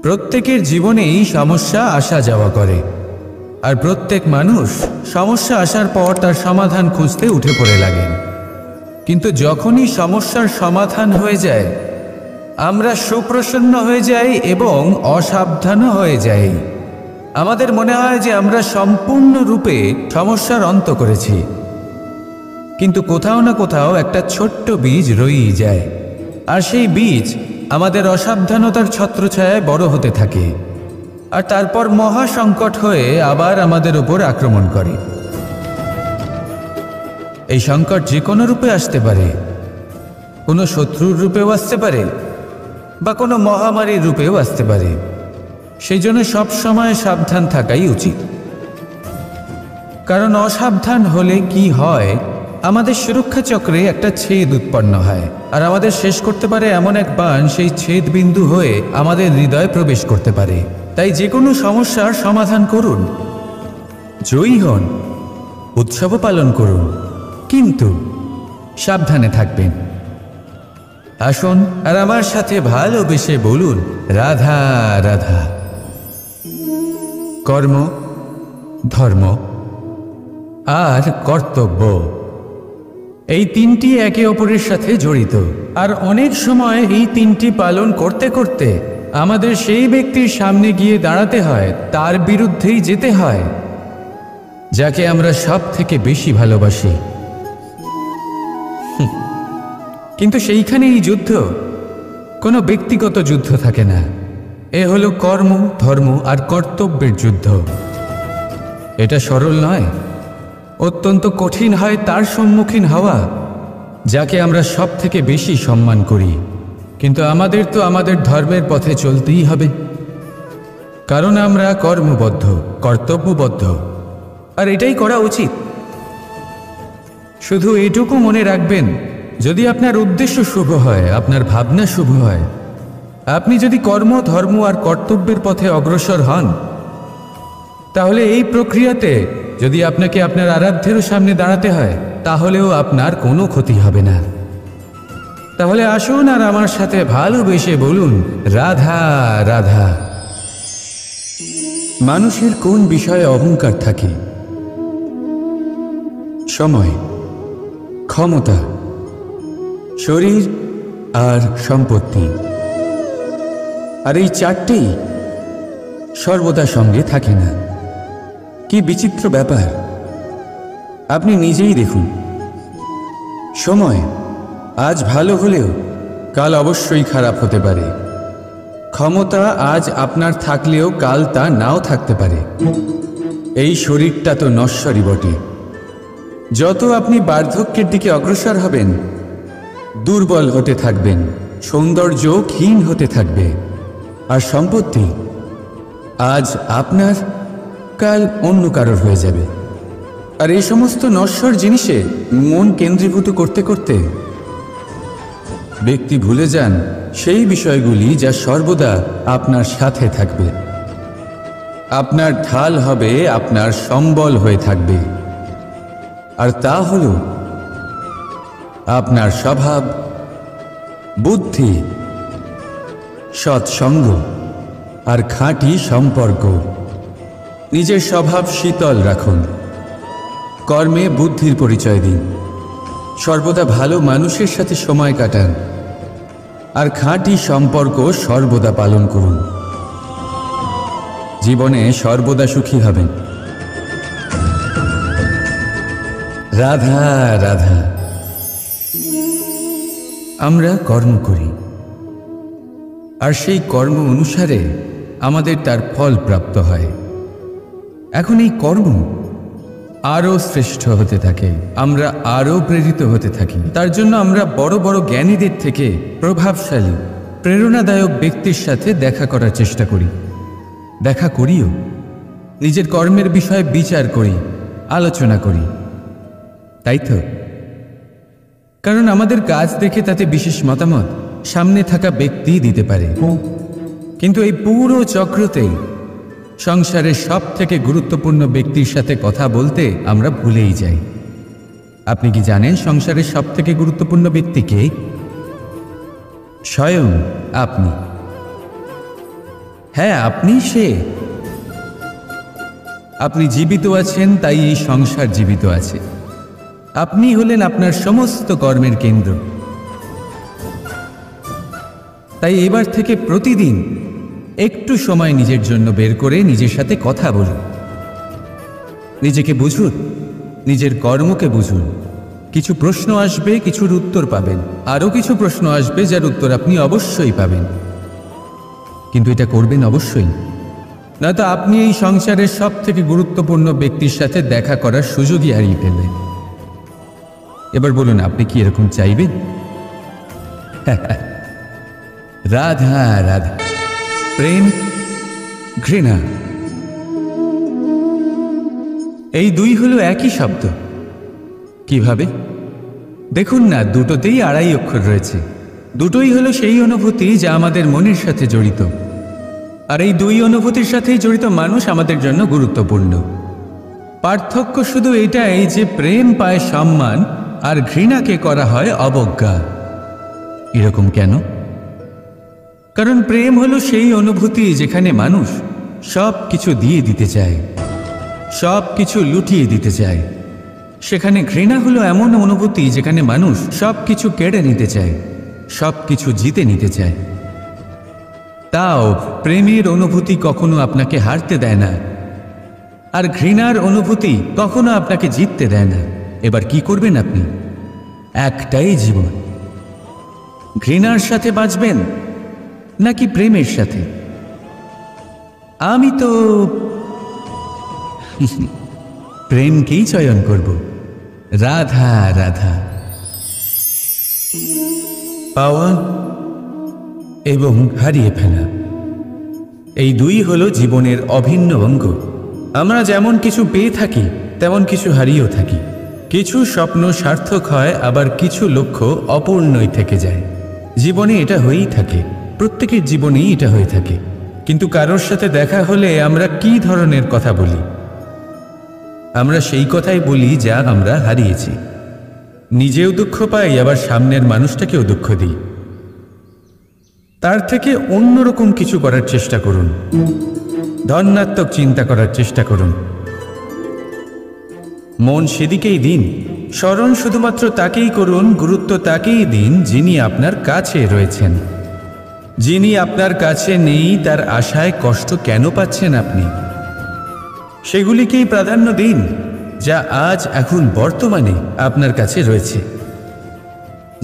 প্রত্যেকের জীবনেই সমস্যা আসা যাওয়া করে, আর প্রত্যেক মানুষ সমস্যা আসার পর তার সমাধান খুঁজতে উঠে পড়ে লাগেন। কিন্তু যখনই সমস্যার সমাধান হয়ে যায়, আমরা সুপ্রসন্ন হয়ে যাই এবং অসাবধানও হয়ে যাই। আমাদের মনে হয় যে আমরা সম্পূর্ণরূপে সমস্যার অন্ত করেছি, কিন্তু কোথাও না কোথাও একটা ছোট্ট বীজ রয়েই যায়, আর সেই বীজ আমাদের অসাবধানতার ছত্রছায়ায় বড় হতে থাকে, আর তারপর মহা সংকট হয়ে আবার আমাদের উপর আক্রমণ করে। এই সংকট যে কোনো রূপে আসতে পারে, কোনো শত্রুর রূপেও আসতে পারে, বা কোনো মহামারীর রূপেও আসতে পারে। সেই জন্য সবসময় সাবধান থাকাই উচিত, কারণ অসাবধান হলে কি হয়, আমাদের সুরক্ষা চক্রে একটা ছেদ উৎপন্ন হয়, আর আমাদের শেষ করতে পারে এমন এক বাণ সেই ছেদ বিন্দু হয়ে আমাদের হৃদয়ে প্রবেশ করতে পারে। তাই যে কোনো সমস্যার সমাধান করুন, জয়ী হন, উৎসবও পালন করুন, কিন্তু সাবধানে থাকবেন। আসুন আর আমার সাথে ভালোবেসে বলুন, রাধা রাধা। কর্ম, ধর্ম আর কর্তব্য, এই তিনটি একে অপরের সাথে জড়িত, আর অনেক সময় এই তিনটি পালন করতে করতে আমাদের সেই ব্যক্তির সামনে গিয়ে দাঁড়াতে হয়, তার বিরুদ্ধেই যেতে হয়, যাকে আমরা সব থেকে বেশি ভালোবাসি। কিন্তু সেইখানে এই যুদ্ধ কোনো ব্যক্তিগত যুদ্ধ থাকে না, এ হলো কর্ম, ধর্ম আর কর্তব্যের যুদ্ধ। এটা সরল নয়, অত্যন্ত কঠিন হয় তার সম্মুখীন হওয়া যাকে আমরা সব থেকে বেশি সম্মান করি। কিন্তু আমাদের তো আমাদের ধর্মের পথে চলতেই হবে, কারণ আমরা কর্মবদ্ধ, কর্তব্যবদ্ধ, আর এটাই করা উচিত। শুধু এটুকু মনে রাখবেন, যদি আপনার উদ্দেশ্য শুভ হয়, আপনার ভাবনা শুভ হয়, আপনি যদি কর্ম, ধর্ম আর কর্তব্যের পথে অগ্রসর হন, তাহলে এই প্রক্রিয়াতে যদি আপনাকে আপনার আরাধ্যেরও সামনে দাঁড়াতে হয়, তাহলেও আপনার কোনো ক্ষতি হবে না। তাহলে আসুন আর আমার সাথে ভালোবেসে বলুন, রাধা রাধা। মানুষের কোন বিষয়ে অহংকার থাকে? সময়, ক্ষমতা, শরীর আর সম্পত্তি। আর এই চারটেই সর্বদা সঙ্গে থাকে না। কি বিচিত্র ব্যাপার! আপনি নিজেই দেখুন, সময় আজ ভালো হলেও কাল অবশ্যই খারাপ হতে পারে। ক্ষমতা আজ আপনার থাকলেও কাল তা নাও থাকতে পারে। এই শরীরটা তো নশ্বরই বটে। যত আপনি বার্ধক্যের দিকে অগ্রসর হবেন, দুর্বল হতে থাকবেন, সৌন্দর্য ক্ষীণ হতে থাকবে। আর সম্পত্তি আজ আপনার, কাল অন্য কারোর হয়ে যাবে। আর এই সমস্ত নশ্বর জিনিসে মন কেন্দ্রীভূত করতে করতে ব্যক্তি ভুলে যান সেই বিষয়গুলি যা সর্বদা আপনার সাথে থাকবে, আপনার ঢাল হবে, আপনার সম্বল হয়ে থাকবে। আর তা হল আপনার স্বভাব, বুদ্ধি, সৎসঙ্গ আর খাঁটি সম্পর্ক। নিজের স্বভাব শীতল রাখুন, কর্মে বুদ্ধির পরিচয় দিন, সর্বদা ভালো মানুষের সাথে সময় কাটান, আর খাঁটি সম্পর্ক সর্বদা পালন করুন। জীবনে সর্বদা সুখী হবেন। রাধা রাধা। আমরা কর্ম করি, আর সেই কর্ম অনুসারে আমাদের তার ফল প্রাপ্ত হয়। এখন এই কর্ম আরও শ্রেষ্ঠ হতে থাকে, আমরা আরও প্রেরিত হতে থাকি। তার জন্য আমরা বড় বড় জ্ঞানীদের থেকে প্রভাবশালী, প্রেরণাদায়ক ব্যক্তির সাথে দেখা করার চেষ্টা করি, দেখা করিও। নিজের কর্মের বিষয়ে বিচার করি, আলোচনা করি, তাই তো? কারণ আমাদের কাজ দেখে তাতে বিশেষ মতামত সামনে থাকা ব্যক্তি দিতে পারে। কিন্তু এই পুরো চক্রতেই সংসারের সব থেকে গুরুত্বপূর্ণ ব্যক্তির সাথে কথা বলতে আমরা ভুলেই যাই। আপনি কি জানেন সংসারের সবথেকে গুরুত্বপূর্ণ ব্যক্তি কে? স্বয়ং আপনি। হ্যাঁ, আপনি সে। আপনি জীবিত আছেন, তাই এই সংসার জীবিত আছে। আপনি হলেন আপনার সমস্ত কর্মের কেন্দ্র। তাই এবার থেকে প্রতিদিন একটু সময় নিজের জন্য বের করে নিজের সাথে কথা বলুন। নিজেকে বুঝুন, নিজের কর্মকে বুঝুন। কিছু প্রশ্ন আসবে, কিছুর উত্তর পাবেন। আরও কিছু প্রশ্ন আসবে যার উত্তর আপনি অবশ্যই পাবেন, কিন্তু এটা করবেন অবশ্যই, নয়তো আপনি এই সংসারের সবথেকে গুরুত্বপূর্ণ ব্যক্তির সাথে দেখা করার সুযোগই হারিয়ে ফেলবেন। এবার বলুন, আপনি কি এরকম চাইবেন? রাধা রাধা, প্রেম, ঘৃণা, এই দুই হলো একই শব্দ। কিভাবে? দেখুন না, দুটোতেই আড়াই অক্ষর রয়েছে। দুটোই হলো সেই অনুভূতি যা আমাদের মনের সাথে জড়িত, আর এই দুই অনুভূতির সাথেই জড়িত মানুষ আমাদের জন্য গুরুত্বপূর্ণ। পার্থক্য শুধু এটাই যে প্রেম পায় সম্মান আর ঘৃণাকে করা হয় অবজ্ঞা। এরকম কেন? কারণ প্রেম হলো সেই অনুভূতি যেখানে মানুষ সব কিছু দিয়ে দিতে চায়, সব কিছু লুটিয়ে দিতে চায়। সেখানে ঘৃণা হলো এমন অনুভূতি যেখানে মানুষ সব কিছু কেড়ে নিতে চায়, সব কিছু জিতে নিতে চায়। তাও প্রেমের অনুভূতি কখনো আপনাকে হারতে দেয় না, আর ঘৃণার অনুভূতি কখনো আপনাকে জিততে দেয় না। এবার কি করবেন আপনি? একটাই জীবন, ঘৃণার সাথে বাঁচবেন নাকি প্রেমের সাথে? আমি তো প্রেমকেই চয়ন করব। রাধা রাধা। পাওয়া এবং হারিয়ে ফেলা, এই দুই হলো জীবনের অভিন্ন অঙ্গ। আমরা যেমন কিছু পেয়ে থাকি, তেমন কিছু হারিয়েও থাকি। কিছু স্বপ্ন সার্থক হয়, আবার কিছু লক্ষ্য অপূর্ণই থেকে যায়। জীবনে এটা হয়েই থাকে, প্রত্যেকের জীবনেই এটা হয়ে থাকে। কিন্তু কারোর সাথে দেখা হলে আমরা কি ধরনের কথা বলি? আমরা সেই কথাই বলি যা আমরা হারিয়েছি। নিজেও দুঃখ পাই, আবার সামনের মানুষটাকেও দুঃখ দিই। তার থেকে অন্যরকম কিছু করার চেষ্টা করুন, ধনাত্মক চিন্তা করার চেষ্টা করুন। মন সেদিকেই দিন, স্মরণ শুধুমাত্র তাকেই করুন, গুরুত্ব তাকেই দিন যিনি আপনার কাছে রয়েছেন। যিনি আপনার কাছে নেই তার আশায় কষ্ট কেন পাচ্ছেন আপনি? সেগুলিকেই প্রাধান্য দিন যা আজ এখন বর্তমানে আপনার কাছে রয়েছে।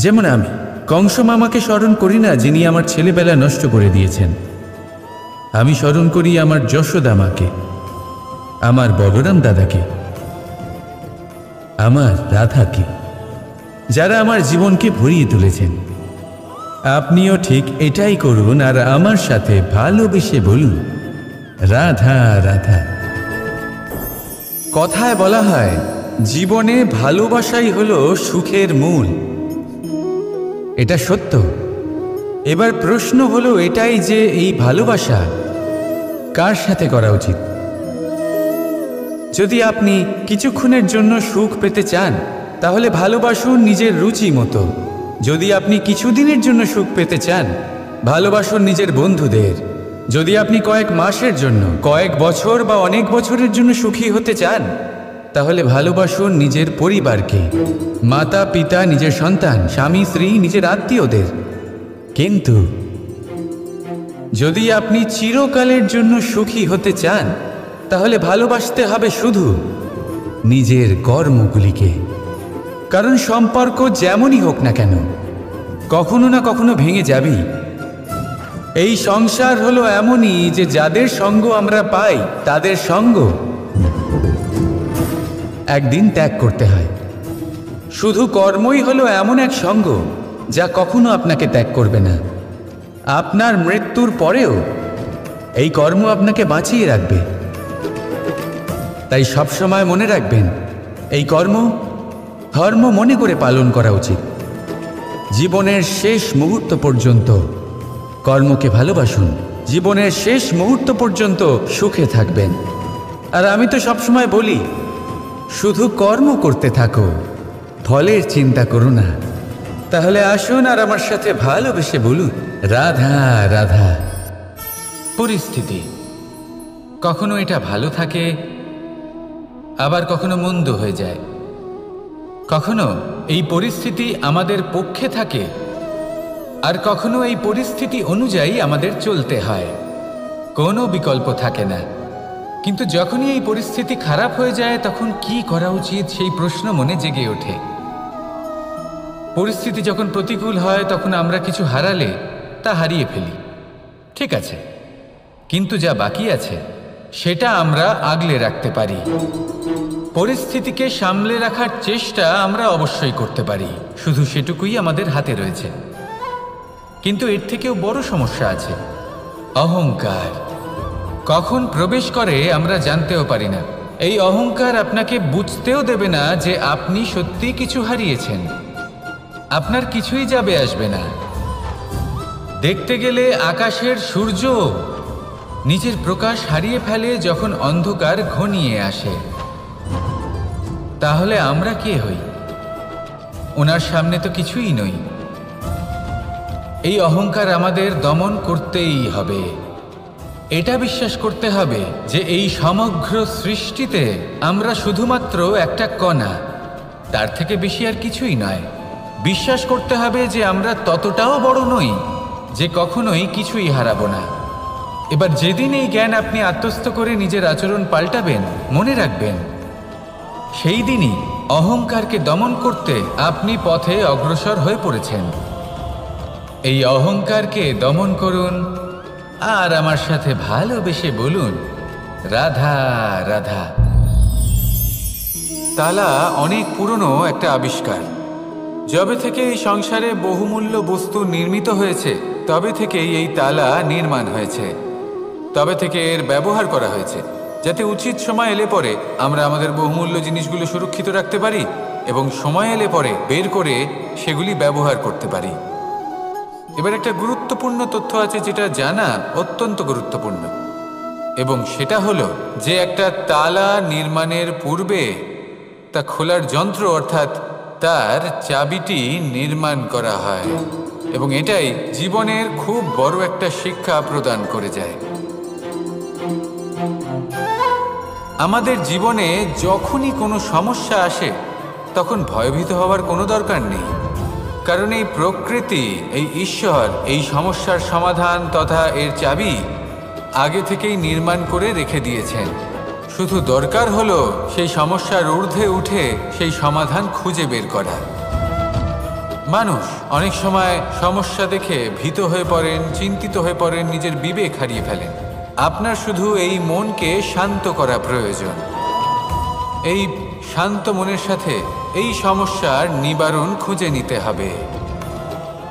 যেমন আমি কংস মামাকে স্মরণ করি না, যিনি আমার ছেলেবেলা নষ্ট করে দিয়েছেন। আমি স্মরণ করি আমার যশোদা মাকে, আমার বলরাম দাদাকে, আমার রাধাকে, যারা আমার জীবনকে ভরিয়ে তুলেছেন। আপনিও ঠিক এটাই করুন, আর আমার সাথে ভালোবেসে বলুন, রাধা রাধা। কথায় বলা হয়, জীবনে ভালোবাসাই হলো সুখের মূল। এটা সত্য। এবার প্রশ্ন হলো এটাই যে এই ভালোবাসা কার সাথে করা উচিত? যদি আপনি কিছুক্ষণের জন্য সুখ পেতে চান, তাহলে ভালোবাসুন নিজের রুচি মতো। যদি আপনি কিছুদিনের জন্য সুখ পেতে চান, ভালোবাসুন নিজের বন্ধুদের। যদি আপনি কয়েক মাসের জন্য, কয়েক বছর বা অনেক বছরের জন্য সুখী হতে চান, তাহলে ভালোবাসুন নিজের পরিবারকে, মাতা পিতা, নিজের সন্তান, স্বামী স্ত্রী, নিজের আত্মীয়দের। কিন্তু যদি আপনি চিরকালের জন্য সুখী হতে চান, তাহলে ভালোবাসতে হবে শুধু নিজের কর্মগুলিকে। কারণ সম্পর্ক যেমনই হোক না কেন, কখনো না কখনো ভেঙে যাবেই। এই সংসার হলো এমনই যে যাদের সঙ্গ আমরা পাই, তাদের সঙ্গ একদিন ত্যাগ করতে হয়। শুধু কর্মই হলো এমন এক সঙ্গ যা কখনো আপনাকে ত্যাগ করবে না। আপনার মৃত্যুর পরেও এই কর্ম আপনাকে বাঁচিয়ে রাখবে। তাই সবসময় মনে রাখবেন, এই কর্ম ধর্ম মনে করে পালন করা উচিত। জীবনের শেষ মুহূর্ত পর্যন্ত কর্মকে ভালোবাসুন, জীবনের শেষ মুহূর্ত পর্যন্ত সুখে থাকবেন। আর আমি তো সবসময় বলি, শুধু কর্ম করতে থাকো, ফলের চিন্তা করো না। তাহলে আসুন আর আমার সাথে ভালোবেসে বলুন, রাধা রাধা। পরিস্থিতি কখনো এটা ভালো থাকে, আবার কখনো মন্দ হয়ে যায়। কখনো এই পরিস্থিতি আমাদের পক্ষে থাকে, আর কখনো এই পরিস্থিতি অনুযায়ী আমাদের চলতে হয়। কোনো বিকল্প থাকে না। কিন্তু যখনই এই পরিস্থিতি খারাপ হয়ে যায়, তখন কি করা উচিত সেই প্রশ্ন মনে জেগে ওঠে। পরিস্থিতি যখন প্রতিকূল হয়, তখন আমরা কিছু হারালে তা হারিয়ে ফেলি, ঠিক আছে, কিন্তু যা বাকি আছে সেটা আমরা আগলে রাখতে পারি। পরিস্থিতিকে সামলে রাখার চেষ্টা আমরা অবশ্যই করতে পারি, শুধু সেটুকুই আমাদের হাতে রয়েছে। কিন্তু এর থেকেও বড় সমস্যা আছে, অহংকার। কখন প্রবেশ করে আমরা জানতেও পারি না। এই অহংকার আপনাকে বুঝতেও দেবে না যে আপনি সত্যি কিছু হারিয়েছেন। আপনার কিছুই যাবে আসবে না। দেখতে গেলে আকাশের সূর্য নিজের প্রকাশ হারিয়ে ফেলে যখন অন্ধকার ঘনিয়ে আসে। তাহলে আমরা কে হই? ওনার সামনে তো কিছুই নই। এই অহংকার আমাদের দমন করতেই হবে। এটা বিশ্বাস করতে হবে যে এই সমগ্র সৃষ্টিতে আমরা শুধুমাত্র একটা কণা, তার থেকে বেশি আর কিছুই নয়। বিশ্বাস করতে হবে যে আমরা ততটাও বড় নই যে কখনোই কিছুই হারাবো না। এবার যেদিন এই জ্ঞান আপনি আত্মস্থ করে নিজের আচরণ পাল্টাবেন, মনে রাখবেন সেই দিনই অহংকারকে দমন করতে আপনি পথে অগ্রসর হয়ে পড়েছেন। এই অহংকারকে দমন করুন আর আমার সাথে ভালোবেসে বলুন, রাধা রাধা। তালা অনেক পুরনো একটা আবিষ্কার। যবে থেকে এই সংসারে বহুমূল্য বস্তু নির্মিত হয়েছে, তবে থেকেই এই তালা নির্মাণ হয়েছে। তবে থেকে এর ব্যবহার করা হয়েছে, যাতে উচিত সময় এলে পরে আমরা আমাদের বহুমূল্য জিনিসগুলো সুরক্ষিত রাখতে পারি এবং সময় এলে পরে বের করে সেগুলি ব্যবহার করতে পারি। এবার একটা গুরুত্বপূর্ণ তথ্য আছে যেটা জানা অত্যন্ত গুরুত্বপূর্ণ, এবং সেটা হলো যে একটা তালা নির্মাণের পূর্বে তা খোলার যন্ত্র অর্থাৎ তার চাবিটি নির্মাণ করা হয়, এবং এটাই জীবনের খুব বড় একটা শিক্ষা প্রদান করে যায়। আমাদের জীবনে যখনই কোনো সমস্যা আসে, তখন ভয়ভীত হওয়ার কোনো দরকার নেই, কারণ এই প্রকৃতি, এই ঈশ্বর এই সমস্যার সমাধান তথা এর চাবি আগে থেকেই নির্মাণ করে রেখে দিয়েছেন। শুধু দরকার হলো সেই সমস্যার ঊর্ধ্বে উঠে সেই সমাধান খুঁজে বের করা। মানুষ অনেক সময় সমস্যা দেখে ভীত হয়ে পড়েন, চিন্তিত হয়ে পড়েন, নিজের বিবেক হারিয়ে ফেলেন। আপনার শুধু এই মনকে শান্ত করা প্রয়োজন। এই শান্ত মনের সাথে এই সমস্যার নিবারণ খুঁজে নিতে হবে।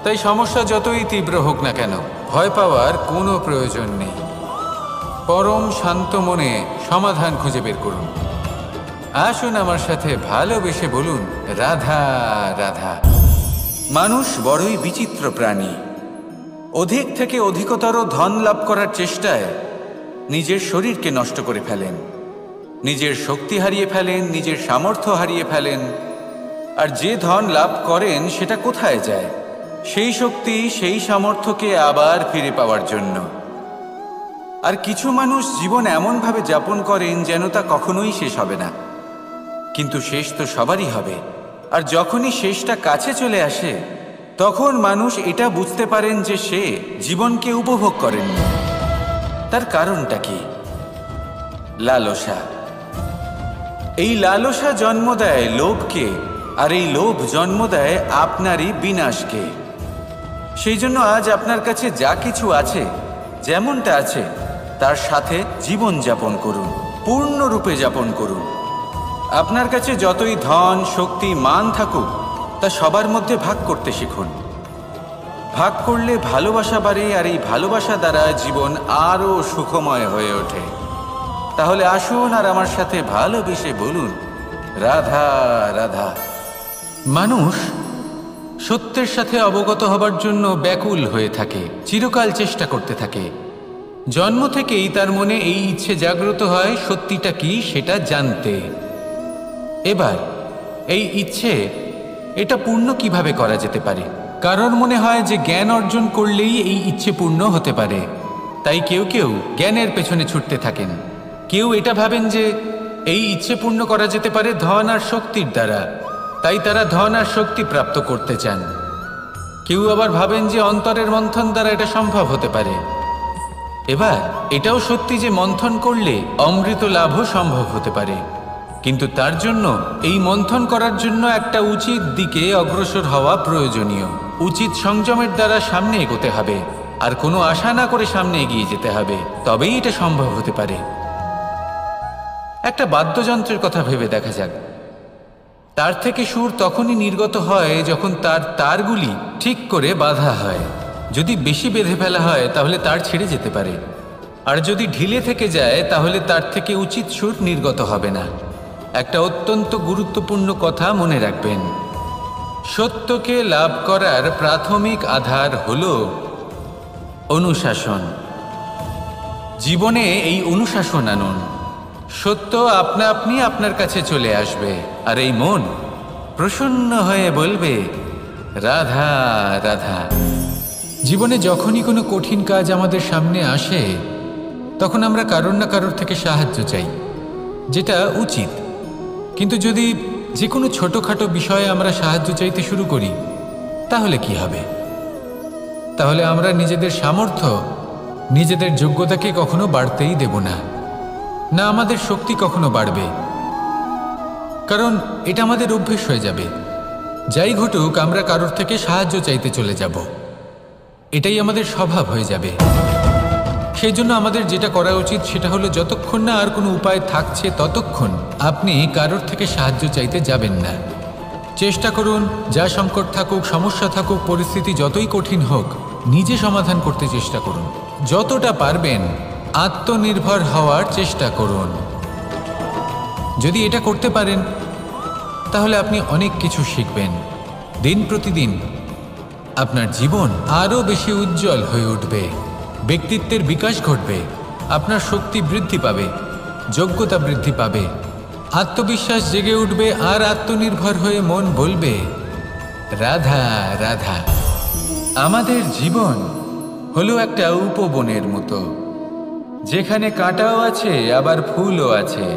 তাই সমস্যা যতই তীব্র হোক না কেন, ভয় পাওয়ার কোনো প্রয়োজন নেই। পরম শান্ত মনে সমাধান খুঁজে বের করুন। আসুন আমার সাথে ভালোবেসে বলুন, রাধা রাধা। মানুষ বড়ই বিচিত্র প্রাণী। অধিক থেকে অধিকতর ধন লাভ করার চেষ্টায় নিজের শরীরকে নষ্ট করে ফেলেন, নিজের শক্তি হারিয়ে ফেলেন, নিজের সামর্থ্য হারিয়ে ফেলেন। আর যে ধন লাভ করেন সেটা কোথায় যায়? সেই শক্তি, সেই সামর্থ্যকে আবার ফিরে পাওয়ার জন্য। আর কিছু মানুষ জীবন এমনভাবে যাপন করেন যেন তা কখনোই শেষ হবে না, কিন্তু শেষ তো সবারই হবে। আর যখনই শেষটা কাছে চলে আসে, তখন মানুষ এটা বুঝতে পারেন যে সে জীবনকে উপভোগ করেননি। তার কারণটা কি? লালসা। এই লালসা জন্ম দেয় লোভকে, আর এই লোভ জন্ম দেয় আপনারই বিনাশকে। সেই জন্য আজ আপনার কাছে যা কিছু আছে, যেমনটা আছে তার সাথে জীবন যাপন করুন, পূর্ণরূপে যাপন করুন। আপনার কাছে যতই ধন, শক্তি, মান থাকুক, তা সবার মধ্যে ভাগ করতে শিখুন। ভাগ করলে ভালোবাসা বাড়ে, আর এই ভালোবাসা দ্বারা জীবন আরও সুখময় হয়ে ওঠে। তাহলে আসুন আর আমার সাথে ভালোবেসে বলুন, রাধা রাধা। মানুষ সত্যের সাথে অবগত হবার জন্য ব্যাকুল হয়ে থাকে, চিরকাল চেষ্টা করতে থাকে। জন্ম থেকেই তার মনে এই ইচ্ছে জাগ্রত হয় সত্যিটা কি সেটা জানতে। এবার এই ইচ্ছে এটা পূর্ণ কিভাবে করা যেতে পারে? কারোর মনে হয় যে জ্ঞান অর্জন করলেই এই ইচ্ছে পূর্ণ হতে পারে, তাই কেউ কেউ জ্ঞানের পেছনে ছুটতে থাকেন। কেউ এটা ভাবেন যে এই ইচ্ছে পূর্ণ করা যেতে পারে ধন আর শক্তির দ্বারা, তাই তারা ধন আর শক্তি প্রাপ্ত করতে চান। কেউ আবার ভাবেন যে অন্তরের মন্থন দ্বারা এটা সম্ভব হতে পারে। এবার এটাও সত্যি যে মন্থন করলে অমৃত লাভও সম্ভব হতে পারে, কিন্তু তার জন্য এই মন্থন করার জন্য একটা উচিত দিকে অগ্রসর হওয়া প্রয়োজনীয়। উচিত সংযমের দ্বারা সামনে এগোতে হবে, আর কোনো আশা না করে সামনে এগিয়ে যেতে হবে, তবেই এটা সম্ভব হতে পারে। একটা বাদ্যযন্ত্রের কথা ভেবে দেখা যাক। তার থেকে সুর তখনই নির্গত হয় যখন তার তারগুলি ঠিক করে বাঁধা হয়। যদি বেশি বেঁধে ফেলা হয় তাহলে তার ছিঁড়ে যেতে পারে, আর যদি ঢিলে থেকে যায় তাহলে তার থেকে উচিত সুর নির্গত হবে না। একটা অত্যন্ত গুরুত্বপূর্ণ কথা মনে রাখবেন, সত্যকে লাভ করার প্রাথমিক আধার হল অনুশাসন। জীবনে এই অনুশাসন আনুন, সত্য আপনা আপনি আপনার কাছে চলে আসবে, আর এই মন প্রসন্ন হয়ে বলবে রাধা রাধা। জীবনে যখনই কোনো কঠিন কাজ আমাদের সামনে আসে তখন আমরা কারোর না কারোর থেকে সাহায্য চাই, যেটা উচিত। কিন্তু যদি যে কোনো ছোটোখাটো বিষয়ে আমরা সাহায্য চাইতে শুরু করি তাহলে কি হবে? তাহলে আমরা নিজেদের সামর্থ্য, নিজেদের যোগ্যতাকে কখনো বাড়তেই দেব না, না আমাদের শক্তি কখনো বাড়বে, কারণ এটা আমাদের অভ্যেস হয়ে যাবে। যাই ঘটুক আমরা কারোর থেকে সাহায্য চাইতে চলে যাব, এটাই আমাদের স্বভাব হয়ে যাবে। সেই জন্য আমাদের যেটা করা উচিত সেটা হলো যতক্ষণ না আর কোনো উপায় থাকছে ততক্ষণ আপনি কারোর থেকে সাহায্য চাইতে যাবেন না। চেষ্টা করুন, যা সংকট থাকুক, সমস্যা থাকুক, পরিস্থিতি যতই কঠিন হোক, নিজে সমাধান করতে চেষ্টা করুন। যতটা পারবেন আত্মনির্ভর হওয়ার চেষ্টা করুন। যদি এটা করতে পারেন তাহলে আপনি অনেক কিছু শিখবেন। দিন প্রতিদিন আপনার জীবন আরও বেশি উজ্জ্বল হয়ে উঠবে, ব্যক্তিত্বের বিকাশ ঘটবে, আপনার শক্তি বৃদ্ধি পাবে, যোগ্যতা বৃদ্ধি পাবে, আত্মবিশ্বাস জেগে উঠবে, আর আত্মনির্ভর হয়ে মন বলবে রাধা রাধা। আমাদের জীবন হলো একটা উপবনের মতো, যেখানে কাঁটাও আছে আবার ফুলও আছে।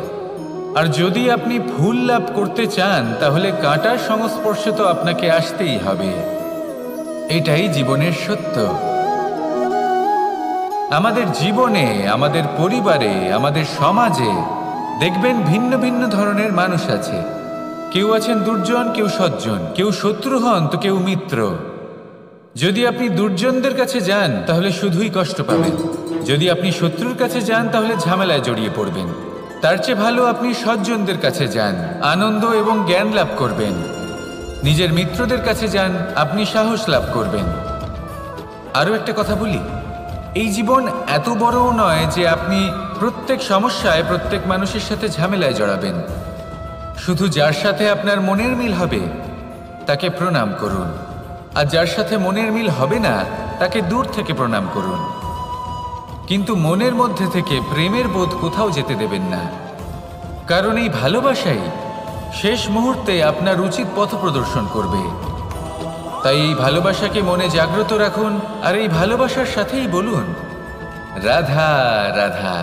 আর যদি আপনি ফুল লাভ করতে চান তাহলে কাঁটার সংস্পর্শে তো আপনাকে আসতেই হবে। এটাই জীবনের সত্য। আমাদের জীবনে, আমাদের পরিবারে, আমাদের সমাজে দেখবেন ভিন্ন ভিন্ন ধরনের মানুষ আছে। কেউ আছেন দুর্জন, কেউ সজ্জন, কেউ শত্রু হন তো কেউ মিত্র। যদি আপনি দুর্জনদের কাছে যান তাহলে শুধুই কষ্ট পাবেন, যদি আপনি শত্রুর কাছে যান তাহলে ঝামেলায় জড়িয়ে পড়বেন। তার চেয়ে ভালো আপনি সজ্জনদের কাছে যান, আনন্দ এবং জ্ঞান লাভ করবেন। নিজের মিত্রদের কাছে যান, আপনি সাহস লাভ করবেন। আরও একটা কথা বলি, এই জীবন এত বড়ও নয় যে আপনি প্রত্যেক সমস্যায় প্রত্যেক মানুষের সাথে ঝামেলায় জড়াবেন। শুধু যার সাথে আপনার মনের মিল হবে তাকে প্রণাম করুন, আর যার সাথে মনের মিল হবে না তাকে দূর থেকে প্রণাম করুন। কিন্তু মনের মধ্যে থেকে প্রেমের বোধ কোথাও যেতে দেবেন না, কারণ এই ভালোবাসাই শেষ মুহূর্তে আপনার উচিত পথ প্রদর্শন করবে। তাই এই ভালোবাসাকে মনে জাগ্রত রাখুন, আর এই ভালোবাসার সাথেই বলুন রাধা রাধা।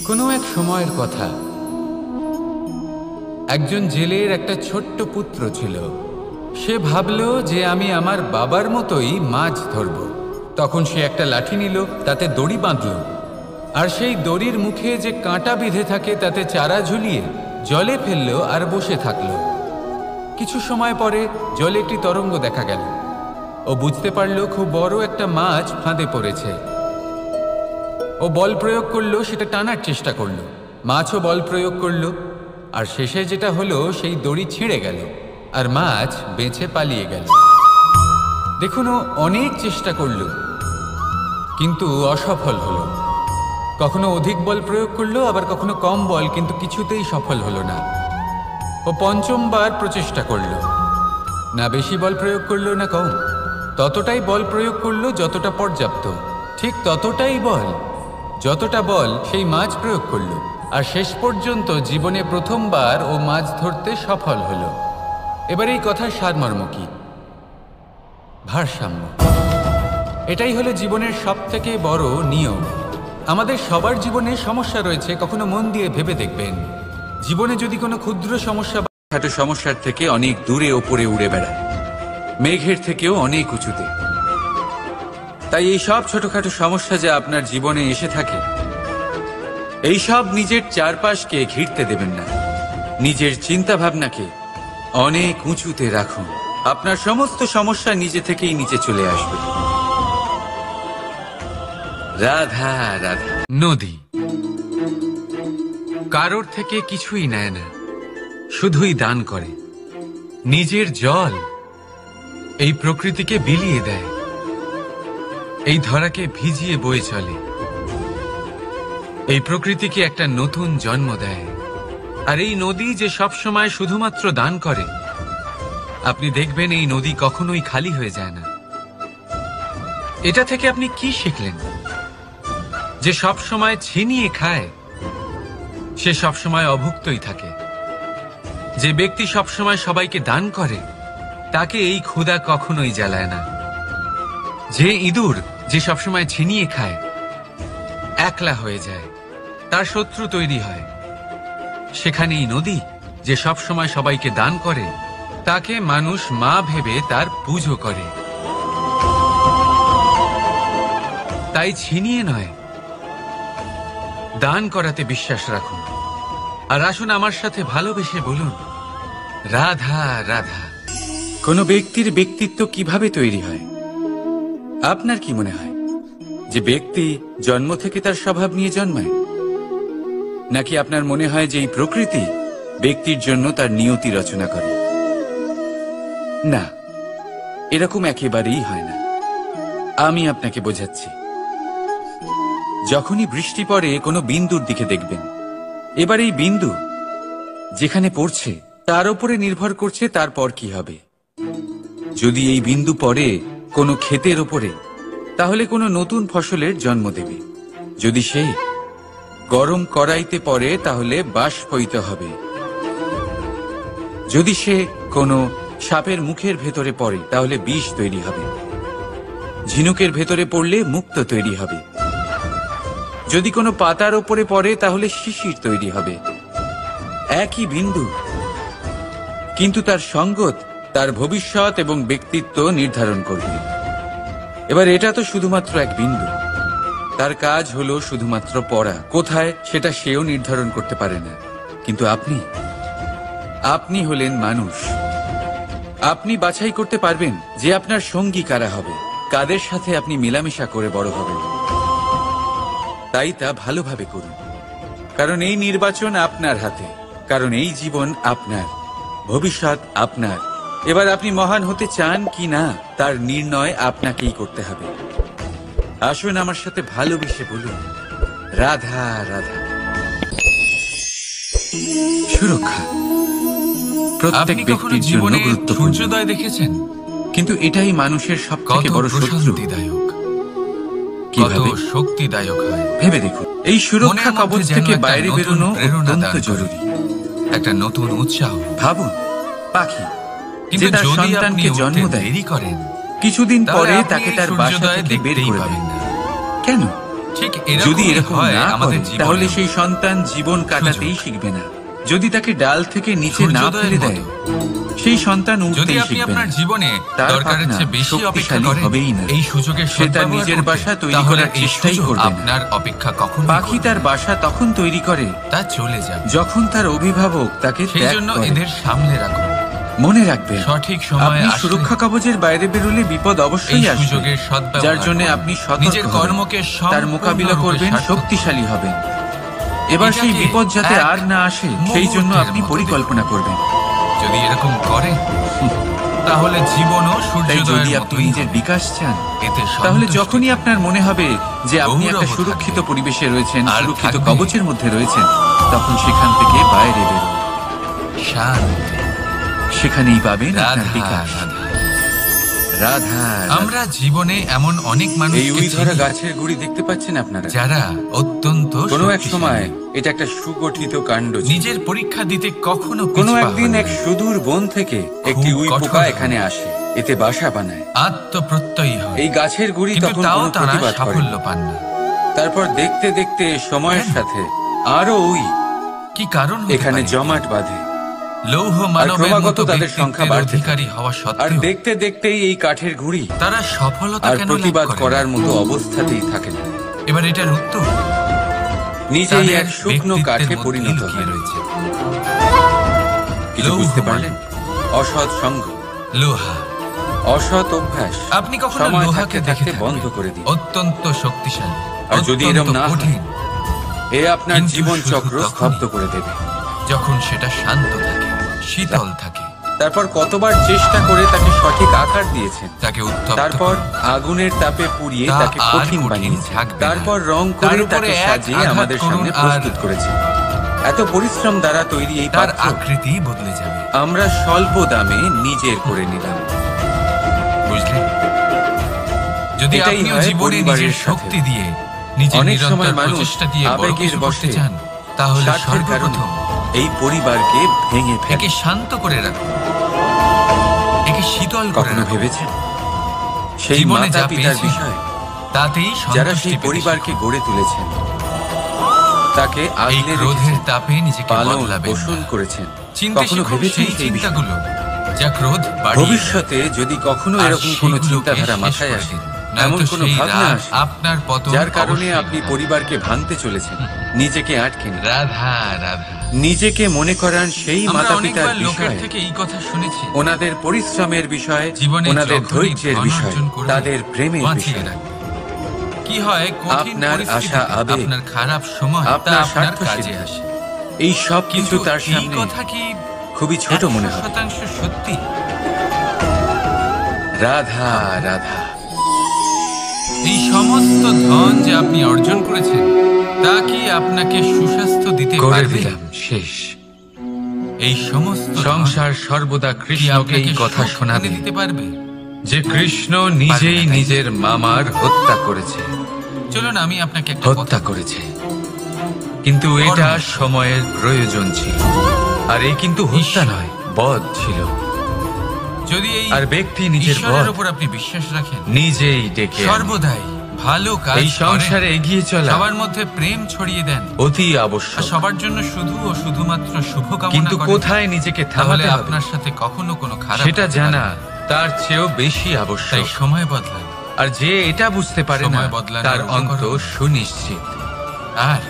কোনো এক সময়ের কথা, একজন জেলের একটা ছোট্ট পুত্র ছিল। সে ভাবল যে আমি আমার বাবার মতোই মাছ ধরব। তখন সে একটা লাঠি নিল, তাতে দড়ি বাঁধল, আর সেই দড়ির মুখে যে কাঁটা বিঁধে থাকে তাতে চারা ঝুলিয়ে জলে ফেলল আর বসে থাকলো। কিছু সময় পরে জলে একটি তরঙ্গ দেখা গেল। ও বুঝতে পারল খুব বড় একটা মাছ ফাঁদে পড়েছে। ও বল প্রয়োগ করলো, সেটা টানার চেষ্টা করলো, মাছও বল প্রয়োগ করলো, আর শেষে যেটা হলো সেই দড়ি ছিঁড়ে গেল আর মাছ বেঁচে পালিয়ে গেল। দেখুন, ও অনেক চেষ্টা করলো কিন্তু অসফল হলো। কখনো অধিক বল প্রয়োগ করলো, আবার কখনো কম বল, কিন্তু কিছুতেই সফল হলো না। ও পঞ্চমবার প্রচেষ্টা করলো, না বেশি বল প্রয়োগ করলো না কম, ততটাই বল প্রয়োগ করলো যতটা পর্যাপ্ত, ঠিক ততটাই বল, যতটা বল সেই মাছ প্রয়োগ করলো, আর শেষ পর্যন্ত জীবনে প্রথমবার ও মাছ ধরতে সফল হলো। এবার এই কথার সারমর্ম কি? ভারসাম্য। এটাই হলো জীবনের সবথেকে বড় নিয়ম। আমাদের সবার জীবনে সমস্যা রয়েছে, কখনো মন দিয়ে ভেবে দেখবেন, জীবনে যদি কোনো ক্ষুদ্র সমস্যা বা ছোট সমস্যার থেকে অনেক দূরে ওপরে উড়ে বেড়ায়, মেঘের থেকেও অনেক উঁচুতে। তাই এই সব ছোটখাটো সমস্যা যা আপনার জীবনে এসে থাকে, এই সব নিজের চারপাশকে ঘিরতে দেবেন না। নিজের চিন্তা ভাবনাকে অনেক উঁচুতে রাখুন। আপনার সমস্ত সমস্যা নিজে থেকেই নিচে চলে আসবে। রাধা রাধা। নদী কারোর থেকে কিছুই নেয় না, শুধুই দান করে। নিজের জল এই প্রকৃতিকে বিলিয়ে দেয়, এই ধরাকে ভিজিয়ে বয়ে চলে, এই প্রকৃতিকে একটা নতুন জন্ম দেয়। আর এই নদী যে সব সময় শুধুমাত্র দান করে, আপনি দেখবেন এই নদী কখনোই খালি হয়ে যায় না। এটা থেকে আপনি কি শিখলেন? যে সব সময় ছিনিয়ে খায় সে সব সময় অভুক্তই থাকে। যে ব্যক্তি সব সময় সবাইকে দান করে তাকে এই ক্ষুধা কখনোই জ্বালায় না। যে ইঁদুর যে সবসময় ছিনিয়ে খায় একলা হয়ে যায়, তার শত্রু তৈরি হয়। সেখানেই নদী যে সব সময় সবাইকে দান করে তাকে মানুষ মা ভেবে তার পুজো করে। তাই ছিনিয়ে নয়, দান করাতে বিশ্বাস রাখুন। আর আসুন আমার সাথে ভালোবেসে বলুন, রাধা রাধা। কোনো ব্যক্তির ব্যক্তিত্ব কিভাবে তৈরি হয়? আপনার কি মনে হয় যে ব্যক্তি জন্ম থেকে তার স্বভাব নিয়ে জন্মায়, নাকি আপনার মনে হয় যে এই প্রকৃতি ব্যক্তির জন্য তার নিয়তি রচনা করে? না, এরকম একেবারেই হয় না। আমি আপনাকে বোঝাচ্ছি। যখনই বৃষ্টি পড়ে কোনো বিন্দুর দিকে দেখবেন। এবার এই বিন্দু যেখানে পড়ছে তার উপরে নির্ভর করছে তারপর কি হবে। যদি এই বিন্দু পড়ে কোনো ক্ষেতের ওপরে, তাহলে কোনো নতুন ফসলের জন্ম দেবে। যদি সে গরম কড়াইতে পড়ে তাহলে বাষ্পীত হবে। যদি সে কোনো সাপের মুখের ভেতরে পড়ে তাহলে বিষ তৈরি হবে। ঝিনুকের ভেতরে পড়লে মুক্ত তৈরি হবে। যদি কোনো পাতার ওপরে পড়ে তাহলে শিশির তৈরি হবে। একই বিন্দু, কিন্তু তার সঙ্গত তার ভবিষ্যৎ এবং ব্যক্তিত্ব নির্ধারণ করবে। এবার এটা তো শুধুমাত্র এক বিন্দু, তার কাজ হলো শুধুমাত্র পড়া। কোথায় সেটা সেও নির্ধারণ করতে পারে না। কিন্তু আপনি হলেন মানুষ। আপনি বাছাই করতে পারবেন যে আপনার সঙ্গী কারা হবে, কাদের সাথে আপনি মেলামেশা করে বড় হবেন। তাই তা ভালোভাবে করুন, কারণ এই নির্বাচন আপনার হাতে, কারণ এই জীবন আপনার, ভবিষ্যৎ আপনার। এবার আপনি মহান হতে চান কি না তার নির্ণয় আপনাকেই করতে হবে। আসুন আমার সাথে ভালোবেসে বলুন, রাধা রাধা। সুরক্ষা প্রত্যেক ব্যক্তির জন্য গুরুত্বপূর্ণ। সূর্যোদয় দেখেছেন? কিন্তু এটাই মানুষের সবথেকে বড় শত্রু। কিভাবে শক্তিদায়ক হয় ভেবে দেখুন। এই সুরক্ষা কবচ থেকে বাইরে বেরোনো অত্যন্ত জরুরি। একটা নতুন উৎসাহ। ভাবুন, পাখি যে তার সন্তানকে জন্ম দেয়, দেরি করেন কিছুদিন পরে তাকে তার বাসা থেকে বের করে দেন। কেন? যদি এরকম না করে তাহলে সেই সন্তান জীবন কাটাতেই শিখবে না। যদি তাকে ডাল থেকে নিচে না ফেলে দেয়, সেই সন্তান উঠতেই শিখবে না। তার পাখনা শক্তিশালী হবেই না। এই সুযোগে সে তার নিজের বাসা তৈরি করার চেষ্টাই করবে না। পাখি তার বাসা তখন তৈরি করে তা চলে যাবে যখন তার অভিভাবক তাকে ত্যাগ করে। এদের সামলে রাখুন। মনে রাখবেন, সঠিক সময়ে আপনি সুরক্ষা কবচের বাইরে বেরোলে বিপদ অবশ্যই আসবে, যার জন্য আপনি সতর্ক কর্মকে তার মোকাবিলা করবেন, শক্তিশালী হবেন। এবার সেই বিপদ যাতে আর না আসে সেই জন্য আপনি পরিকল্পনা করবেন। যদি এরকম করেন তাহলে জীবনও সূর্যোদয়ের মতোই। যদি আপনি নিজের বিকাশ চান, তাহলে যখনই আপনার মনে হবে যে আপনি একটা সুরক্ষিত পরিবেশে রয়েছেন, সুরক্ষিত কবচের মধ্যে রয়েছেন, তখন সেখান থেকে বাইরে বেরোন। শান্তি, সেখানেই পাবেন আপনার বিকাশ। রাধা। আমরা জীবনে এমন অনেক মানুষ এই উই ধরা গাছের গুড়ি দেখতে পাচ্ছেন আপনারা, যারা অত্যন্ত কোনো এক সময় এটা একটা সুগঠিত কাণ্ড, নিজের পরীক্ষা দিতে কখনো কোনো একদিন এক সুদূর বন থেকে একটি উই পোকা এখানে আসে, এতে বাসা বানায়, আত্মপ্রত্যয়ী হয়। এই গাছের গুড়ি তখন তাও কোনো তারা প্রতিবাদ করে সাফল্য না। পান না। তারপর দেখতে দেখতে সময়ের সাথে আরো উই কি কারণ হতে এখানে পারে? জমাট বাঁধে, লৌহ মানবের ক্রমাগত মতো তাদের সংখ্যা ব্যক্তিত্বের বাড়তে অধিকারী হওয়া আর সত্ত্বেও দেখতে দেখতেই এই কাঠের গুড়ি তারা সফলতা আর কেন লাভ প্রতিবাদ করে না? করার মতো অবস্থাতেই থাকে না, এবার এটার উত্তর নিজেই তাদের এক শুকনো ব্যক্তিত্বের কাঠে মধ্যে পরিণত লুকিয়ে হয়। রয়েছে। কিছু লৌহ বুঝতে মানে? পারলেন? অসৎ সঙ্গ, লোহা। অসৎ অভ্যাস আপনি কখনো সময় লোহাকে থাকতে দেখে থাকতে থাকবেন, বন্ধ করে দিন। অত্যন্ত শক্তিশালী, আর যদি এরম অত্যন্ত না হয়, কঠিন, এ আপনার কিন্তু জীবন শুধু চক্র তখনই। স্তব্ধ করে দেবে। যখন সেটা শান্ত থাকে, শীতল থাকে। তারপর কতবার চেষ্টা করে তাকে সঠিক আকার দিয়েছেন, তাকে উত্তপ্ত তারপর করে। আগুনের তাপে পুড়িয়ে তা তাকে আর কঠিন কঠিন বানিয়েছেন, থাকবে না। তারপর রং তার করে উপরে তাকে এক সাজিয়ে আঘাত আমাদের করুন সামনে আর প্রস্তুত করেছেন। এত পরিশ্রম দ্বারা তৈরি এই তার পাত্র আকৃতি বদলে যাবে, আমরা স্বল্প দামে নিজের করে নিলাম। বুঝলেন? যদি এটাই আপনিও হয় জীবনে পরিবারের নিজের সাথে। শক্তি দিয়ে, নিজের অনেক নিরন্তর সময় মানুষ প্রচেষ্টা দিয়ে বড় আবেগের কিছু করতে বশে চান, তাহলে স্বার্থের কারণে সর্বপ্রথম এই পরিবারকে ভেঙে ফেলে। একে শান্ত করে রাখুন, একে শীতল করে কখনো রাখুন। ভেবেছেন সেই জীবনে মাতা যা পিতার পেয়েছি, বিষয় তাতেই যারা সন্তুষ্টি সেই পেতে পরিবারকে শিখুন। গড়ে তুলেছেন, তাকে এই আগলে ক্রোধের রেখেছেন, তাপে নিজেকে পালন বদলাবেন পোষণ না। করেছেন। চিন্তা কখনো শিখুন ভেবেছেন সেই সেই বিষয়? চিন্তাগুলো যা ক্রোধ বাড়িয়ে ভবিষ্যতে যদি কখনো আর এরকম কোনো সেগুলোকে চিন্তাধারা শেষ মাথায় করে আসে, দিন। এমন নয়তো কোনো সেই ভাবনা রাত আসে আপনার পতন যার কারণে অবশ্যই আপনি হবে। পরিবারকে ভাঙতে চলেছেন, নিজেকে আটকেন, রাধা রাধা। নিজেকে মনে করান সেই আমরা মাতা পিতার অনেকবার লোকের বিষয়, থেকে এই কথা শুনেছি, ওনাদের পরিশ্রমের বিষয়, জীবনে ওনাদের যখনই ধৈর্যের ধন বিষয়, অর্জন করবে, তাদের প্রেমের বাঁচিয়ে বিষয়। রাখবে। কি হয়, কঠিন আপনার পরিস্থিতিতে, আশা আবেগ, আপনার খারাপ সময় তা আপনার আপনার স্বার্থ কাজে সিদ্ধি, আসে। এই সব কিছু কিন্তু তার এই সামনে কথা কি খুবই ছোট মনে হয়। 100% সত্যি? রাধা রাধা। এই সমস্ত ধন যে আপনি অর্জন করেছেন, তা কি আপনাকে সুস্বাস্থ্য দিতে করে পারবে? দিলাম শেষ। এই সমস্ত সংসার সর্বদা কি কৃষ্ণকে আপনাকে এই কথা সুখ শোনাবে এনে দিতে পারবে? যে কৃষ্ণ নিজেই পারবে না, তাই? নিজের মামার হত্যা করেছে, চলুন আমি আপনাকে একটা কথা হত্যা করেছে, কিন্তু এটা সময়ের প্রয়োজন ছিল। আর এই কিন্তু হত্যা ঈশ্বর। নয়, বধ ছিল। যদি এই আর ব্যক্তি নিজের ঈশ্বরের বধ উপর আপনি বিশ্বাস রাখেন, নিজেই ডেকে আনে। সর্বদাই ভালো কাজ এই সংসারে করেন, এগিয়ে চলা সবার মধ্যে প্রেম ছড়িয়ে দেন, অতি আর আবশ্যক। সবার জন্য শুধু ও শুধুমাত্র শুভকামনা কিন্তু করেন, কোথায় নিজেকে তাহলে থামাতে হবে আপনার সাথে কখনো কোনো খারাপ সেটা হতে জানা পারে না। তার চেয়েও বেশি তাই আবশ্যক। সময় বদলান, আর যে এটা বুঝতে পারে না, সময় বদলানোর তার অন্ত উপকরণ। সুনিশ্চিত। আর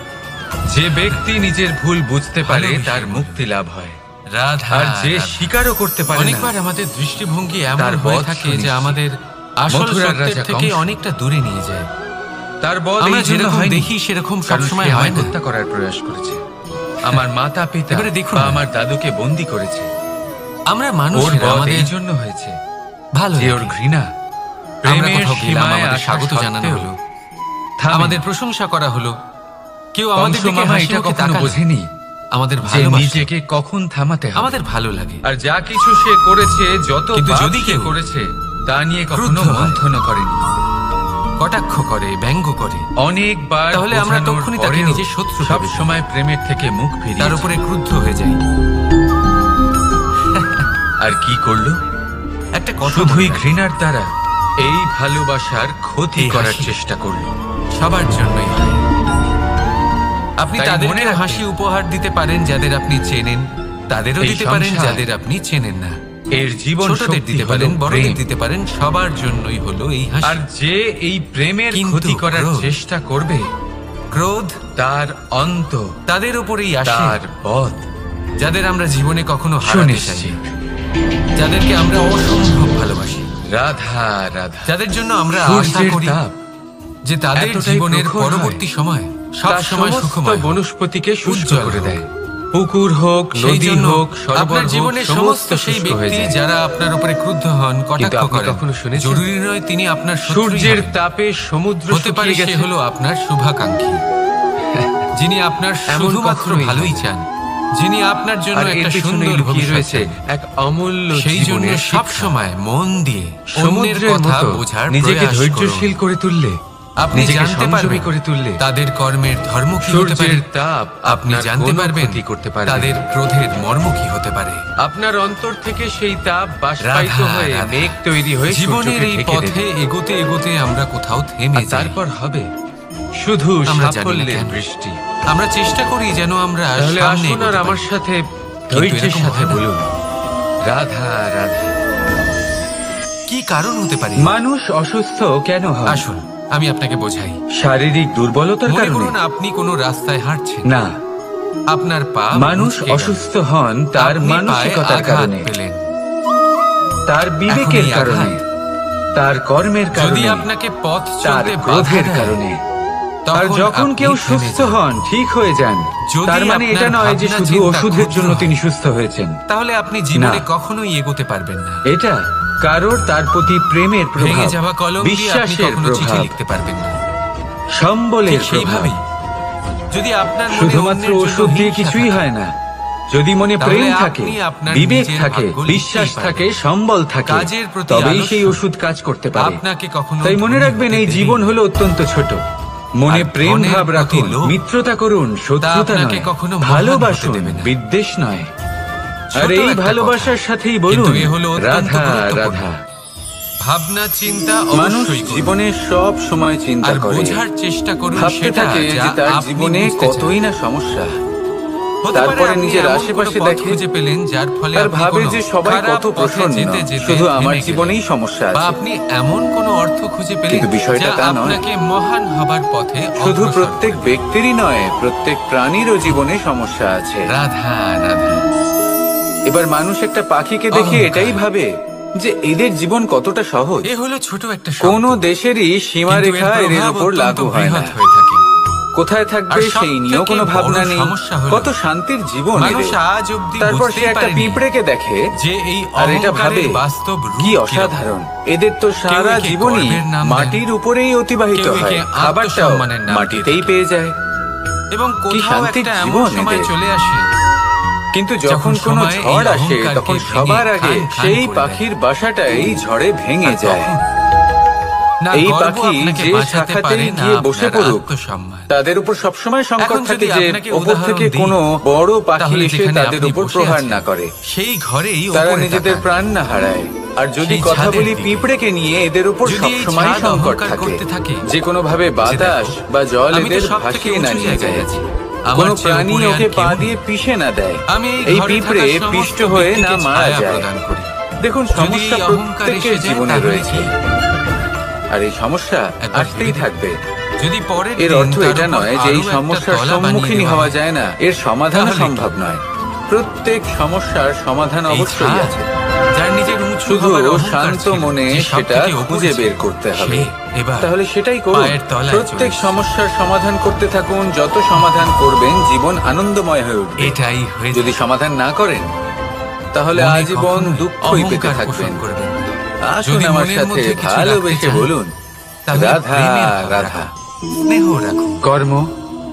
যে ব্যক্তি নিজের ভুল বুঝতে পারে ভালো বিষয় তার বলুন। মুক্তি লাভ হয়, রাধা আর যে রাধা। স্বীকারও করতে পারে না অনেকবার আমাদের দৃষ্টিভঙ্গি এমন তার হয়ে বধ থাকে যে সুনিশ্চিত। আমাদের আসল মথুরার সত্যের রাজা থেকে কংস, অনেকটা দূরে নিয়ে যায়। তার বধ আমরা এই জন্য যেরকম হয়নি দেখি সেরকম কারণ সবসময় সে হয় আমায় না। হত্যা করার প্রয়াস করেছে, আমার মাতা পিতা এবারে দেখুন বা না। আমার দাদুকে বন্দী করেছে। আমরা ওর মানুষেরা বধ আমাদের এই জন্য হয়েছে ভালো যে ওর লাগে। ঘৃণা আমরা প্রেমের কোথাও গেলাম, সীমায় আমাদের আসা স্বাগত জানানো সত্ত্বেও হলো, থামেনি। আমাদের প্রশংসা করা হলো, কেউ আমাদের কংস দিকে মামা হাসি এটা মুখে কখনো তাকালো, বোঝেনি আমাদের যে ভালোবাসে, নিজেকে কখন থামাতে হবে। আমাদের ভালো লাগে। আর যা কিছু সে করেছে, যত কিন্তু পাপ যদি সে কেউ করেছে, তা নিয়ে কখনো ক্রুদ্ধ হয়, মন্থন করেনি। কটাক্ষ করে, ব্যঙ্গ করে, অনেকবার তাহলে আমরা বোঝানোর তখনই তাকে পরেও নিজের শত্রু সব ভেবে ফেলি। সময় প্রেমের থেকে মুখ ফিরিয়ে তার উপরে ক্রুদ্ধ হয়ে যায়। আর কি করলো? একটা কথা শুধুই মনে রাখবেন, ঘৃণার দ্বারা এই ভালোবাসার ক্ষতি এই করার হাসি চেষ্টা করলো। সবার জন্যই হয়। আপনি তাই মনে তাদেরকে রাখবেন, হাসি উপহার দিতে পারেন যাদের আপনি চেনেন, তাদেরও এই দিতে পারেন সংসার, যাদের আপনি চেনেন না। এর জীবন ছোটদের শক্তি দিতে হলো পারেন, বড়দের প্রেম। দিতে পারেন, সবার জন্যই হলো এই আর হাসি। যে এই প্রেমের কিন্তু ক্ষতি করার ক্রোধ, চেষ্টা করবে, ক্রোধ তার অন্ত, তাদের উপরেই আসে, তার বধ যাদের আমরা জীবনে কখনো হারাতে চাই, সুনিশ্চিত। যাদেরকে আমরা অসম্ভব ভালোবাসি, রাধা রাধা। যাদের জন্য আমরা আশা সূর্যের করি তাপ যে তাদের এতটাই জীবনের প্রখর হয়, পরবর্তী সময় সব তা সময় সমস্ত সুখময় হোক, বনস্পতিকে শুষ্ক উজ্জ্বল করে হোক। দেয়। পুকুর হোক, সেই নদী জন্য হোক, সরোবর আপনার হোক, জীবনের সমস্ত সেই শুষ্ক হয়ে ব্যক্তি যায়। যারা আপনার উপরে ক্রুদ্ধ হন, কটাক্ষ আপনি করেন, কখনো শুনেছেন? জরুরি নয় তিনি আপনার শত্রুই সূর্যের হবেন। তাপে সমুদ্র হতে পারে শুকিয়ে সে গেছে, হলো আপনার শুভাকাঙ্ক্ষী, যিনি আপনার এমন শুধুমাত্র কখনোই ভালোই হয়। চান, যিনি আপনার জন্য আর এর একটা পিছনে সুন্দর লুকিয়ে ভবিষ্যৎ রয়েছে চান। এক অমূল্য সেই জন্য জীবনের সব শিক্ষা। সময় মন দিয়ে অন্যের সমুদ্রের কথা মতো বোঝার নিজেকে প্রয়াস ধৈর্যশীল করুন। করে তুললে, আপনি নিজেকে জানতে সংযমী পারবেন করে তুললে তাদের কর্মের ধর্ম কি হতে পারে। সূর্যের তাপ আপনি আপনার জানতে কোনো পারবেন ক্ষতি করতে পারবে না। তাদের ক্রোধের মর্ম কি হতে পারে। আপনার অন্তর থেকে সেই তাপ বাষ্পায়িত রাধা, হয়ে রাধা। মেঘ তৈরি হয়ে জীবনের সূর্যকে এই ঢেকে পথে দেবে। এগোতে এগোতে আমরা কোথাও থেমে আর যাই। তারপর হবে শুধু আমরা জানি না সাফল্যের কেন। বৃষ্টি। আমরা চেষ্টা করি যেন আমরা তাহলে সামনে আসুন আর এগোতে আমার পারি। সাথে কিন্তু ধৈর্যের এরকম সাথে হয় না। বলুন, রাধা রাধা। কি কারণ হতে পারে? মানুষ অসুস্থ কেন হয়? আসুন আমি আপনাকে বোঝাই। শারীরিক দুর্বলতার মনে কারণে করুন আপনি কোনো রাস্তায় হাঁটছেন, না, আপনার পা মানুষ মুচকে গেল। অসুস্থ হন তার আপনি পায়ে মানসিকতার আঘাত কারণে, পেলেন। তার বিবেকের এখন এই কারণে, আঘাত তার কর্মের যদি কারণে, আপনাকে পথ তার চলতে বাধা ক্রোধের দেয়, কারণে। তখন আর যখন আপনি কেউ থেমে সুস্থ যান। হন, ঠিক হয়ে যান, যদি তার মানে আপনার এটা নয় যে ভাবনা শুধু চিন্তা ওষুধের ক্ষুদ্র জন্য হয়, তিনি সুস্থ হয়েছেন। তাহলে আপনি জীবনে না। কখনোই এগোতে পারবেন না। এটা কারোর তার প্রতি প্রেমের ভেঙে প্রভাব, যাওয়া কলম দিয়ে আপনি বিশ্বাসের কখনো চিঠি প্রভাব, লিখতে পারবেন না। সম্বলের ঠিক প্রভাব। সেইভাবেই যদি আপনার মনে শুধুমাত্র অন্যের জন্য ওষুধ দিয়ে হিংসা কিছুই থাকে, হয় না। যদি মনে তাহলে প্রেম আপনি থাকে, আপনার বিবেক নিজের থাকে, ভাগ্য লিখতেই বিশ্বাস পারবেন। থাকে, সম্বল থাকে, কাজের প্রতি তবেই আলস্য সেই ওষুধ কাজ করতে পারে। আপনাকে কখনো তাই মনে ধনী রাখবেন, হতে এই দেবে জীবন না। হলো অত্যন্ত ছোট। মনে আর প্রেম ধনের ভাব প্রতি রাখুন, লোভ, মিত্রতা করুন, শত্রুতা আপনাকে নয়, কখনো মহান ভালোবাসুন, হতে দেবে না। বিদ্বেষ নয়। ছোট আর এই একটা ভালোবাসার কথা, সাথেই কিন্তু বলুন, এ হলো অত্যন্ত রাধা গুরুত্বপূর্ণ। রাধা। ভাবনা চিন্তা মানুষ অবশ্যই করুন। জীবনে সব সময় চিন্তা আর করে, বোঝার চেষ্টা করুন ভাবতে সেটা থাকে যা যে তার আপনি জীবনে বুঝতে কতই চান। না সমস্যা। হতে পারে তারপরে আপনি নিজের এমন আশেপাশে কোনো পথ দেখে খুঁজে পেলেন যার ফলে আর আপনি ভাবে কোনো যে সবাই খারাপ কত পথে প্রসন্ন, যেতে যেতে শুধু আমার থেমে জীবনেই গেলেন। সমস্যা বা আছে। আপনি এমন কোনো অর্থ খুঁজে পেলেন কিন্তু বিষয়টা যা তা নয়। আপনাকে মহান হবার পথে শুধু অগ্রসর প্রত্যেক করবে। ব্যক্তিরই নয়, প্রত্যেক প্রাণীরও জীবনে সমস্যা আছে। রাধা রাধা। এবার মানুষ একটা পাখিকে দেখে অহংকার। এটাই ভাবে যে এদের জীবন কতটা সহজ। এ হলো ছোট একটা শব্দ, কোন দেশেরই কিন্তু সীমারেখা এর এদের প্রভাব উপর অত্যন্ত লাগু হয় না। বৃহৎ হয়ে থাকে। কোথায় থাকবে আর সেই নিয়েও সবথেকে কোনো ভাবনা বড় নেই। সমস্যা হলো, কত শান্তির জীবন মানুষ এদের। আজ অব্দি তারপর সে বুঝতেই একটা পারেনি পিঁপড়েকে দেখে যে এই আর এটা ভাবে অহংকারের বাস্তব রূপ কি কিরকম। অসাধারণ। এদের তো সারা একে জীবনই গর্বের নাম দেন, মাটির উপরেই অতিবাহিত কেউ হয়, একে খাবারটাও আত্মসম্মানের নাম মাটিতেই দিয়ে পেয়ে যায়। এবং কোথাও শান্তির একটা এমন জীবন সময় এদের। চলে আসে কিন্তু যখন কোনো সময় এই ঝড় আসে, অহংকারকে তখন ভেঙে সবার আগে খান খান সেই করে পাখির বাসাটাই ঝড়ে ভেঙে আর যায়। তখন না এই গর্ব পাখি আপনাকে যে বাঁচাতে শাখাতেই পারে, না গিয়ে বসে আপনার পড়ুক, আত্মসম্মান। তাদের উপর সবসময় সংকট এখন থাকে যদি যে আপনাকে ওপর উদাহরণ থেকে দিই, কোনো বড় পাখি তাহলে এসে যেখানে তাদের আপনি উপর বসে প্রহার আছেন, না করে, সেই ঘরেই তারা উপরে নিজেদের তাকান। প্রাণ না হারায়। আর যদি সেই কথা ছাদের বলি দিকে। পিঁপড়েকে নিয়ে, এদের উপর যদি এই সবসময় ছাদ সংকট অহংকার থাকে, করতে থাকে, যে কোনো ভাবে বাতাস দেখো, বা জল আমি তো এদের সবথেকে ভাসিয়ে উঁচু না নিয়ে জায়গায় যায়। আছি। আমার কোনো চেয়ে প্রাণী উপরে আর ওকে পা কেউ দিয়ে নেই। পিষে না দেয়, আমি এই ঘরে পিঁপড়ে থাকা সমস্ত পিষ্ট হয়ে না ব্যক্তিকে মারা ছায়া যায়। প্রদান করি। দেখুন, যদি সমস্যা এই অহংকার প্রত্যেকের এসে যায়, জীবনে তাহলে রয়েছে, কি? আর এই সমস্যা একবার আসতেই ভেবে থাকবে। যদি পরের এর দিন অর্থ তার এটা উপর নয় যে আরো এই একটা সমস্যার তলা বানিয়ে সম্মুখীন দেওয়া হওয়া হয়, যায় না, এর সমাধান তাহলে কি? সম্ভব নয়। প্রত্যেক সমস্যার সমাধান এই অবশ্যই ছাদ, আছে, যার নিজের উঁচু শুধু হবার অহংকার শান্ত ছিল, মনে যে সেটা সবথেকে উপরে খুঁজে ছিল, বের করতে হবে। সে এবার তাহলে সেটাই করুন। পায়ের তলায় প্রত্যেক চলে এসেছে। সমস্যার সমাধান করতে থাকুন। যত সমাধান করবেন, জীবন আনন্দময় হয়ে উঠবে। এটাই হয়ে যদি সমাধান না করেন, তাহলে মনে আজীবন কখনোই দুঃখই পেতে অহংকার থাকবেন। পোষণ করবেন না। আসুন যদি আমার মনের সাথে মধ্যে কিছু ভালোবেসে রাখতে চান, বলুন, তাহলে রাধা প্রেমের ভাব রাধা। রাখুন, স্নেহ রাখুন। কর্ম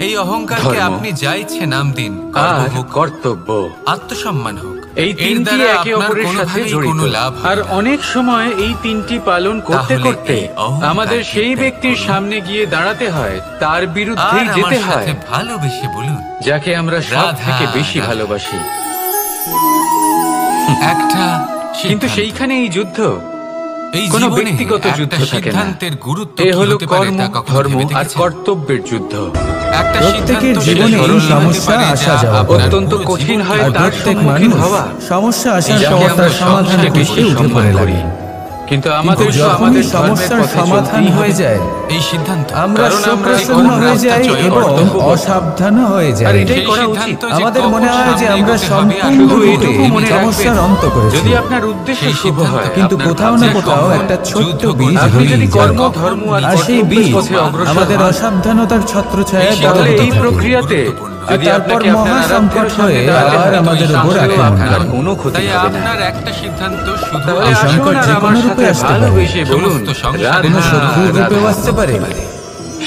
এই অহংকারকে ধর্ম, আপনি যা ইচ্ছে নাম দিন, আর কর্ম হোক, কর্তব্য, আত্মসম্মান হোক, এই এর তিনটি দ্বারা একে আপনার অপরের সাথে কোনোভাবেই জড়িত। কোনো লাভ হয় আর না। অনেক সময় এই তিনটি পালন করতে তাহলে করতে এই অহংকারকে আমাদের সেই ত্যাগ ব্যক্তির করুন। সামনে গিয়ে দাঁড়াতে হয়, তার আর বিরুদ্ধেই আমার যেতে হয়, সাথে ভালোবেসে বলুন, যাকে আমরা সব রাধা, থেকে বেশি রাধা। ভালোবাসি। একটা কিন্তু সিদ্ধান্ত। সেইখানে এই যুদ্ধ এই কোনো জীবনে ব্যক্তিগত একটা যুদ্ধ থাকে না। সিদ্ধান্তের গুরুত্ব এ কি হলো হতে পারে কর্ম, তা কখনো ধর্ম ভেবে আর দেখেছেন? কর্তব্যের যুদ্ধ। একটা প্রত্যেকের সিদ্ধান্ত জীবনে সেটা সরল হতে সমস্যা পারে, আসা যা যাওয়া আপনার অত্যন্ত পুরো কঠিন জীবনকে হয় আর তার প্রত্যেক সম্মুখীন মানুষ হওয়া। সমস্যা আসার যাকে পর আমরা তার সমাধান সবচেয়ে বেশি খুঁজতে উঠে সম্মান পড়ে করি। লাগে। কিন্তু আমাদের কিন্তু তো যখনই আমাদের ধর্মের সমস্যার পথে সমাধান চলতেই হয়ে হবে। যায়, এই সিদ্ধান্ত আমরা কারণ আমরা শোকপ্রসন্ন কোন হয়ে রাস্তা যাই চয়ন এবং কর্তব্য বলে। অসাবধানও হয়ে আর যাই। এটাই সেই করা উচিত। সিদ্ধান্ত যে আমাদের কখন মনে হয় যে সামনে আমরা এগোতে হবে আর সম্পূর্ণরূপে শুধু এইটুকু মনে সমস্যার রাখবেন, অন্ত করেছি। যদি আপনার উদ্দেশ্য সেই শুভ সিদ্ধান্ত হয়, কিন্তু আপনার কোথাও না কাজে কোথাও কখন একটা ছোট্ট যুদ্ধ বীজ করতে আপনি রয়েই যদি যায়। কর্ম, ধর্ম আর আর সেই কর্তব্যের বীজ পথে অগ্রসর আমাদের হন, অসাবধানতার ছত্রছায়ায় এই বড় তাহলে হতে এই থাকে। প্রক্রিয়াতে আর যদি তারপর আপনাকে আপনার মহা আরাধ্যের সংকট সামনে হয়ে দাঁড়াতে আবার হয়, আমাদের উপর তাহলে আক্রমণ আপনার করে। কোনো ক্ষতি তাই হবে না। আপনার একটা সিদ্ধান্ত শুধু তাহলে এই আসুন সংকট আর যে আমার কোনো রূপে সাথে আসতে পারে। ভালোবেসে বলুন, সমস্ত সংসারে রাধা কোনো শত্রুর রাধা। রূপেও আসতে পারে,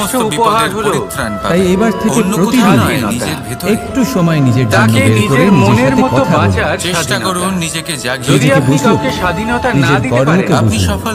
শ্রেষ্ঠ সমস্ত উপহার বিপদের হলো পরিত্রাণ পাবে। তাই এবার থেকে অন্য কোথাও প্রতিদিন নয়, নিজের ভেতরে। একটু সময় নিজের জন্য তাকে বের করে নিজের নিজের মনের সাথে মতো কথা বলুন। বাঁচার চেষ্টা স্বাধীনতা। করুন নিজেকে জাগিয়ে যদি নিজেকে আপনি বুঝুন, কাউকে স্বাধীনতা না নিজের দিতে কর্মকে পারেন আপনি বুঝুন। সফল